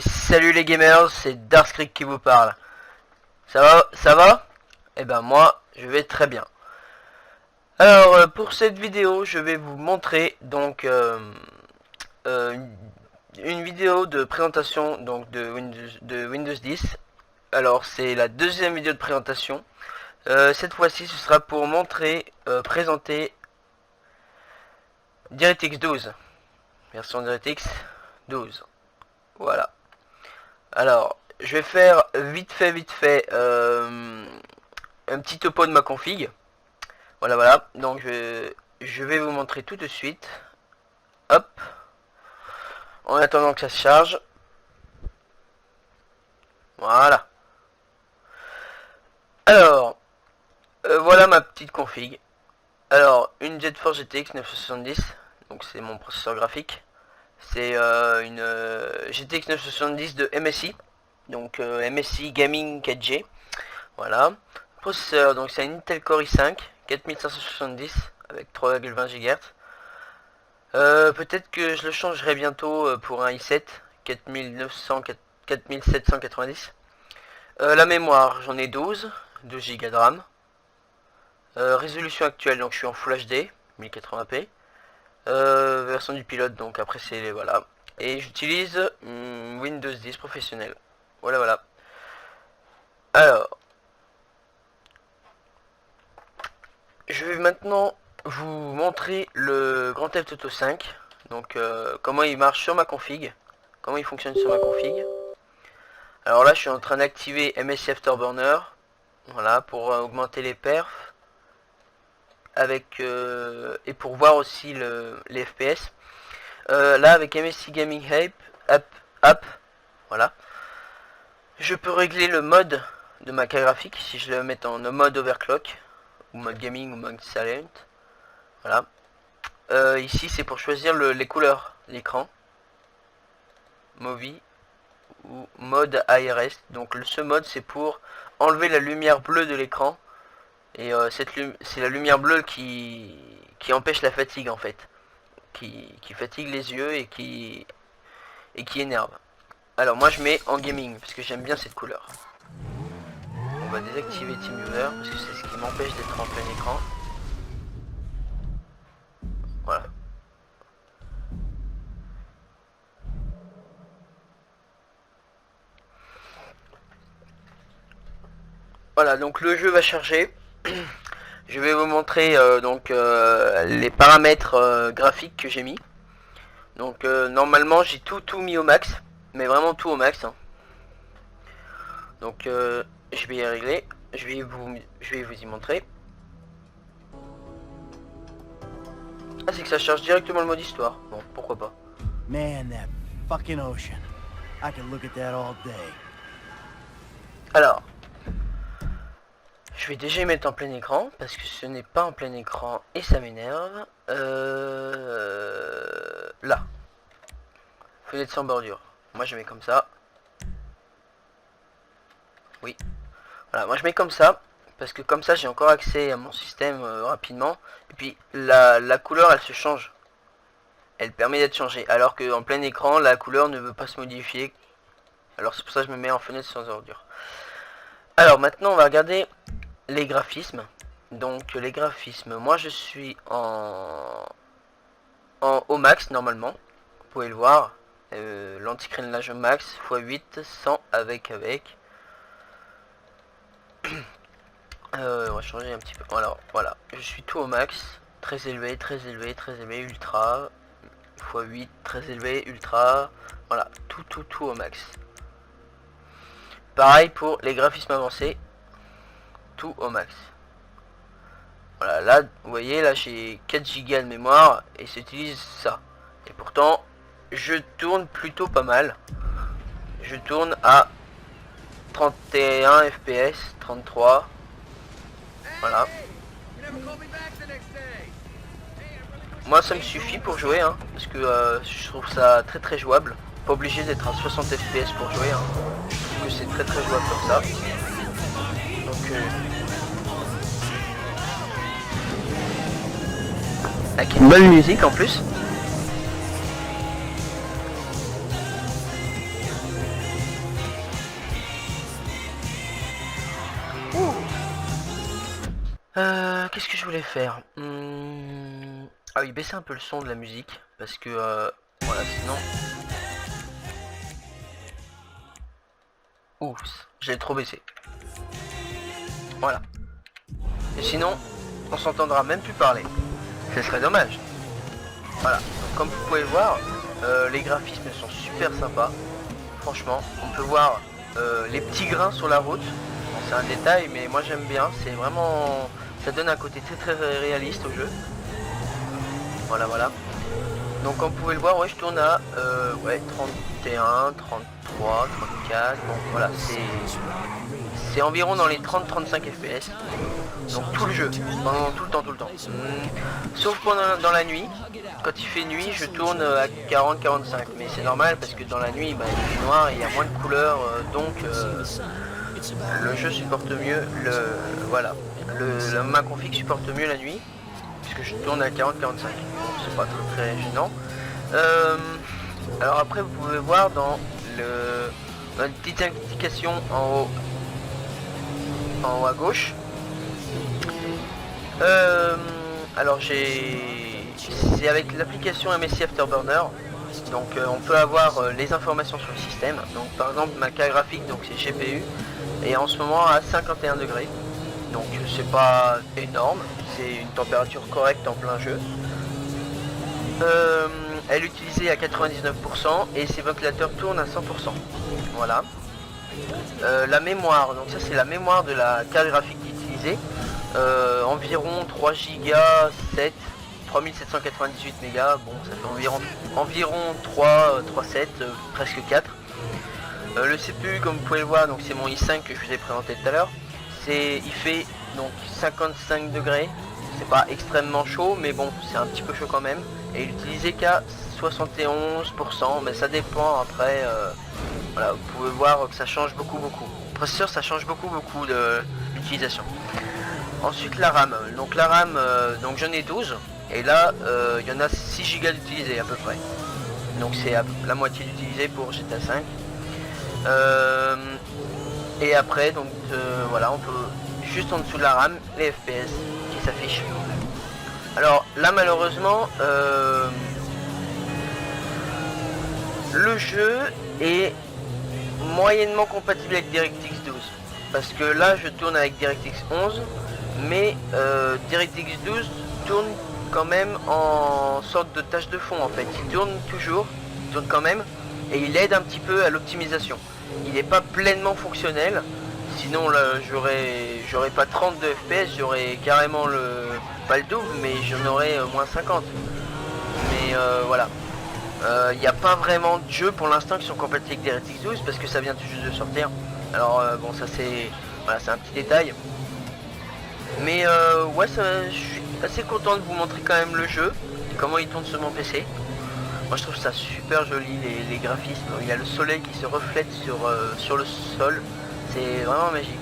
Et salut les gamers, c'est Darkstreak qui vous parle. Ça va? Ça va? Eh ben moi, je vais très bien. Alors pour cette vidéo, je vais vous montrer donc une vidéo de présentation donc de Windows 10. Alors c'est la deuxième vidéo de présentation. Cette fois-ci, ce sera pour montrer, présenter DirectX 12, version DirectX 12. Voilà. Alors, je vais faire vite fait un petit topo de ma config. Voilà. Donc je vais vous montrer tout de suite. Hop. En attendant que ça se charge. Voilà. Alors, voilà ma petite config. Alors, une GeForce GTX 970. Donc c'est mon processeur graphique. C'est une GTX 970 de MSI. Donc MSI Gaming 4G. Voilà. Processeur, donc c'est un Intel Core i5 4570 avec 3,20 GHz. Peut-être que je le changerai bientôt pour un i7 4790. La mémoire, j'en ai 12 Go de RAM. Résolution actuelle, donc je suis en Full HD 1080p. Version du pilote, donc après c'est voilà. Et j'utilise Windows 10 professionnel. Voilà. Alors, je vais maintenant vous montrer le Grand Theft Auto 5. Donc comment il marche sur ma config. Comment il fonctionne sur ma config. Alors là je suis en train d'activer MSI Afterburner. Voilà, pour augmenter les perfs. Avec et pour voir aussi les FPS. Là avec MSI Gaming App. Voilà. Je peux régler le mode de ma carte graphique si je le mets en mode overclock. Ou mode gaming ou mode silent. Voilà. Ici c'est pour choisir les couleurs l'écran. Movie ou mode ARS. Donc ce mode c'est pour enlever la lumière bleue de l'écran. Et c'est la lumière bleue qui empêche la fatigue en fait. Qui fatigue les yeux et qui énerve. Alors moi je mets en gaming parce que j'aime bien cette couleur. On va désactiver TeamViewer parce que c'est ce qui m'empêche d'être en plein écran. Voilà. Voilà, donc le jeu va charger. Je vais vous montrer les paramètres graphiques que j'ai mis. Donc normalement j'ai tout mis au max, mais vraiment tout au max. Hein. Donc je vais y régler, je vais vous y montrer. Ah, c'est que ça charge directement le mode histoire. Bon, pourquoi pas. Man, that fucking ocean. I can look at that all day. Alors, je vais déjà y mettre en plein écran parce que ce n'est pas en plein écran et ça m'énerve. Là, fenêtre sans bordure. Moi je mets comme ça. Oui. Voilà, moi je mets comme ça. Parce que comme ça j'ai encore accès à mon système rapidement. Et puis la couleur elle se change. Elle permet d'être changée. Alors qu'en plein écran la couleur ne veut pas se modifier. Alors c'est pour ça que je me mets en fenêtre sans bordure. Alors maintenant on va regarder les graphismes. Donc les graphismes, moi je suis au max normalement. Vous pouvez le voir. L'anti-crénelage au max x8 sans avec. On va changer un petit peu. Alors voilà, je suis tout au max. Très élevé, ultra x8, très élevé, ultra. Voilà, tout au max. Pareil pour les graphismes avancés. Tout au max. Voilà, là, vous voyez, là j'ai 4 Go de mémoire et j'utilise ça. Et pourtant, je tourne plutôt pas mal. Je tourne à 31 FPS, 33. Voilà. Moi ça me suffit pour jouer, hein, parce que je trouve ça très jouable. Pas obligé d'être à 60 FPS pour jouer. Hein. Je trouve que c'est très jouable comme ça. Donc avec une bonne musique en plus. Qu'est-ce que je voulais faire? Ah oui, baisser un peu le son de la musique, parce que voilà, sinon... Oups, j'ai trop baissé. Voilà. Et sinon, on s'entendra même plus parler. Ce serait dommage. Voilà, donc, comme vous pouvez voir, les graphismes sont super sympas. Franchement, on peut voir les petits grains sur la route. Bon, c'est un détail, mais moi j'aime bien. C'est vraiment... Ça donne un côté très réaliste au jeu. Voilà, voilà. Donc comme vous pouvez le voir, ouais, je tourne à ouais, 31, 33, 34. Bon, voilà, c'est environ dans les 30-35 FPS. Donc tout le jeu, pendant tout le temps. Sauf pendant dans la nuit. Quand il fait nuit, je tourne à 40-45. Mais c'est normal parce que dans la nuit, bah, il fait noir, il y a moins de couleurs, donc le jeu supporte mieux voilà. Ma config supporte mieux la nuit, puisque je tourne à 40-45. Bon, c'est pas très gênant. Alors après, vous pouvez voir dans une petite indication en haut à gauche. Alors c'est avec l'application MSI Afterburner. Donc on peut avoir les informations sur le système. Donc par exemple ma carte graphique, donc c'est GPU, et en ce moment à 51 degrés. Donc c'est pas énorme, c'est une température correcte en plein jeu. Elle est utilisée à 99% et ses ventilateurs tournent à 100%. Voilà. La mémoire, donc ça c'est la mémoire de la carte graphique utilisée. Environ 3 Go 7, 3798 mégas, bon ça fait environ 3,7, presque 4. Le CPU, comme vous pouvez le voir, donc c'est mon i5 que je vous ai présenté tout à l'heure. Il fait donc 55 degrés. C'est pas extrêmement chaud, mais bon, c'est un petit peu chaud quand même. Et il est utilisé qu'à 71%, mais ça dépend après. Voilà, vous pouvez voir que ça change beaucoup. Le processeur, ça change beaucoup de l'utilisation. Ensuite la RAM. Donc la RAM, donc j'en ai 12. Et là, il y en a 6 Go d'utilisé à peu près. Donc c'est la moitié d'utilisé pour GTA 5. Et après, donc voilà, on peut juste en dessous de la RAM, les FPS qui s'affichent. Alors là malheureusement, le jeu est moyennement compatible avec DirectX 12. Parce que là je tourne avec DirectX 11, mais DirectX 12 tourne quand même en sorte de tâche de fond en fait. Il tourne toujours, il tourne quand même, et il aide un petit peu à l'optimisation. Il n'est pas pleinement fonctionnel, sinon là j'aurais pas 32 FPS, j'aurais carrément pas le double, mais j'en aurais moins 50. Mais voilà. Il n'y a pas vraiment de jeux pour l'instant qui sont compatibles avec DirectX 12 parce que ça vient tout juste de sortir. Alors bon, ça c'est voilà, c'est un petit détail. Mais ouais, je suis assez content de vous montrer quand même le jeu, comment il tourne sur mon PC. Moi je trouve ça super joli, les graphismes. Il y a le soleil qui se reflète sur le sol. C'est vraiment magique.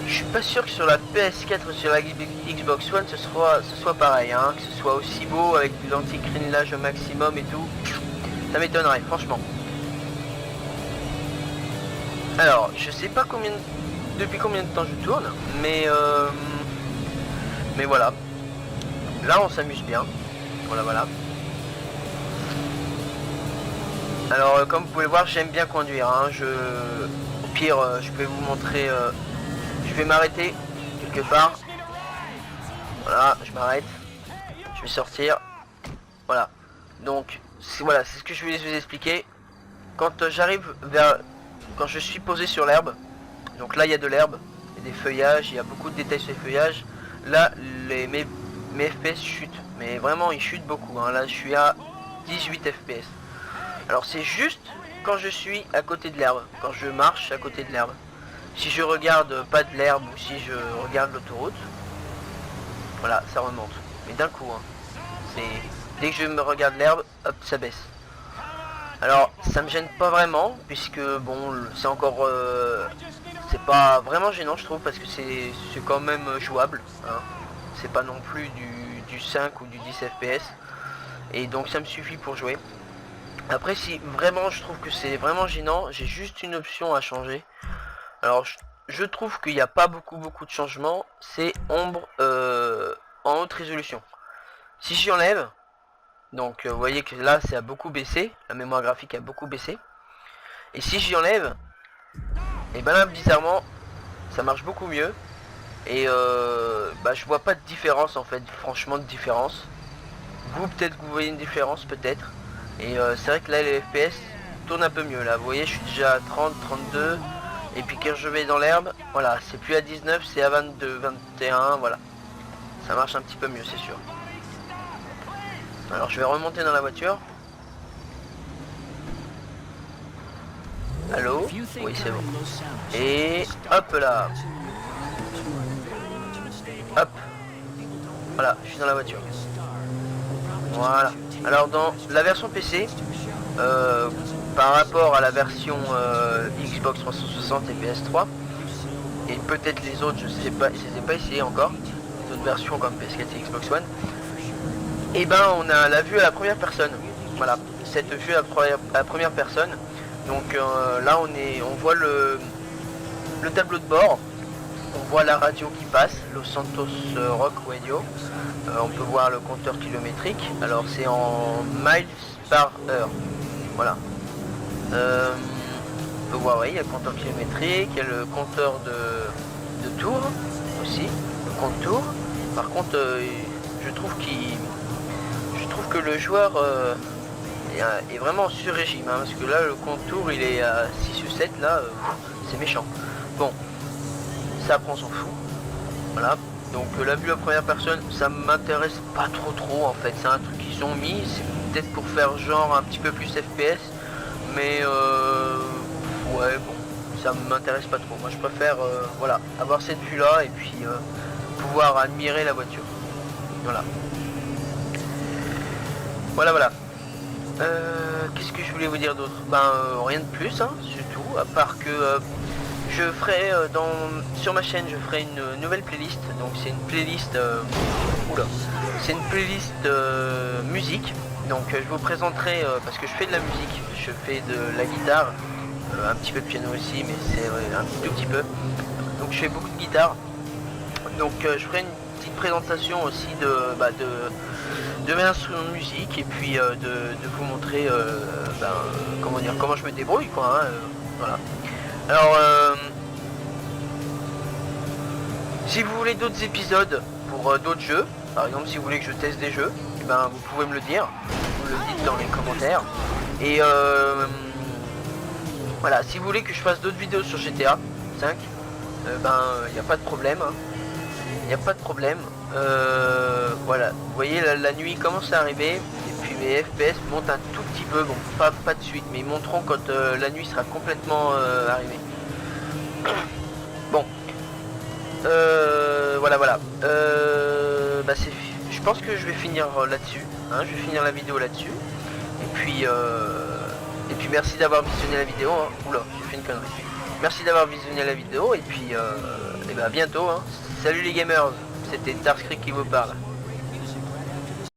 Je suis pas sûr que sur la PS4 ou sur la Xbox One ce soit pareil, hein, que ce soit aussi beau avec l'anti-crinelage au maximum et tout. Ça m'étonnerait, franchement. Alors, je sais pas depuis combien de temps je tourne, mais voilà. Là, on s'amuse bien. Voilà. Alors, comme vous pouvez voir, j'aime bien conduire. Hein. Au pire, je peux vous montrer. Je vais m'arrêter quelque part. Voilà, je m'arrête. Je vais sortir. Voilà. Donc, voilà, c'est ce que je voulais vous expliquer. Quand quand je suis posé sur l'herbe, donc là il y a de l'herbe, il y a des feuillages, il y a beaucoup de détails sur les feuillages. Là, mes FPS chutent, mais vraiment ils chutent beaucoup. Hein. Là, je suis à 18 FPS. Alors c'est juste quand je suis à côté de l'herbe, quand je marche à côté de l'herbe. Si je regarde pas de l'herbe ou si je regarde l'autoroute, voilà, ça remonte. Mais d'un coup, hein. Dès que je me regarde l'herbe, hop, ça baisse. Alors, ça me gêne pas vraiment, puisque bon, c'est encore, c'est pas vraiment gênant, je trouve, parce que c'est quand même jouable. Hein. C'est pas non plus du 5 ou du 10 FPS, et donc ça me suffit pour jouer. Après, si vraiment je trouve que c'est vraiment gênant, j'ai juste une option à changer. Alors je trouve qu'il n'y a pas beaucoup de changements, c'est ombre en haute résolution. Si j'y enlève, donc vous voyez que là ça a beaucoup baissé, la mémoire graphique a beaucoup baissé. Et si j'y enlève, et ben là bizarrement ça marche beaucoup mieux. Et bah, je vois pas de différence en fait, franchement de différence. Vous peut-être que vous voyez une différence peut-être. Et c'est vrai que là les FPS tournent un peu mieux là. Vous voyez je suis déjà à 30, 32. Et puis quand je vais dans l'herbe, voilà, c'est plus à 19, c'est à 22, 21, voilà. Ça marche un petit peu mieux c'est sûr. Alors je vais remonter dans la voiture. Allô? Oui c'est bon. Et hop là. Hop. Voilà, je suis dans la voiture. Voilà. Alors dans la version PC, par rapport à la version Xbox 360 et PS3, et peut-être les autres, je sais pas, je les ai pas essayé encore, les autres versions comme PS4 et Xbox One, et ben on a la vue à la première personne. Voilà, cette vue à la première personne. Donc là on voit le tableau de bord. On voit la radio qui passe, Los Santos Rock Radio. On peut voir le compteur kilométrique. Alors c'est en miles par heure. Voilà. On peut voir, oui, il y a le compteur kilométrique, il y a le compteur de tours aussi, le compte tour. Par contre, je trouve que le joueur est vraiment sur régime, hein, parce que là le compte tour il est à 6 ou 7 là, c'est méchant. Bon. Ça après on s'en fout. Voilà. Donc la vue à première personne, ça m'intéresse pas trop en fait. C'est un truc qu'ils ont mis, c'est peut-être pour faire genre un petit peu plus FPS. Mais ouais bon, ça m'intéresse pas trop. Moi je préfère voilà, avoir cette vue là et puis pouvoir admirer la voiture. Voilà. Voilà. Qu'est-ce que je voulais vous dire d'autre? Ben rien de plus, hein, c'est tout. À part que je ferai sur ma chaîne, je ferai une nouvelle playlist. Donc c'est une playlist c'est une playlist musique. Donc je vous présenterai parce que je fais de la musique, je fais de la guitare, un petit peu de piano aussi, mais c'est un tout petit peu. Donc je fais beaucoup de guitare. Donc je ferai une petite présentation aussi de mes instruments de musique et puis de vous montrer comment je me débrouille quoi. Hein, voilà. Alors, si vous voulez d'autres épisodes pour d'autres jeux, par exemple si vous voulez que je teste des jeux, eh ben, vous pouvez me le dire, vous le dites dans les commentaires. Et voilà, si vous voulez que je fasse d'autres vidéos sur GTA 5, ben il n'y a pas de problème. Il n'y a pas de problème. Voilà, vous voyez la nuit commence à arriver. Et puis mes FPS montent un tout petit peu, bon pas de suite, mais ils monteront quand la nuit sera complètement arrivée. Bon, voilà. Bah je pense que je vais finir là-dessus. Hein, je vais finir la vidéo là-dessus. Et puis merci d'avoir visionné la vidéo. Hein. Oula, j'ai fait une connerie. Merci d'avoir visionné la vidéo et puis à bientôt. Hein. Salut les gamers, c'était Darkskrik qui vous parle.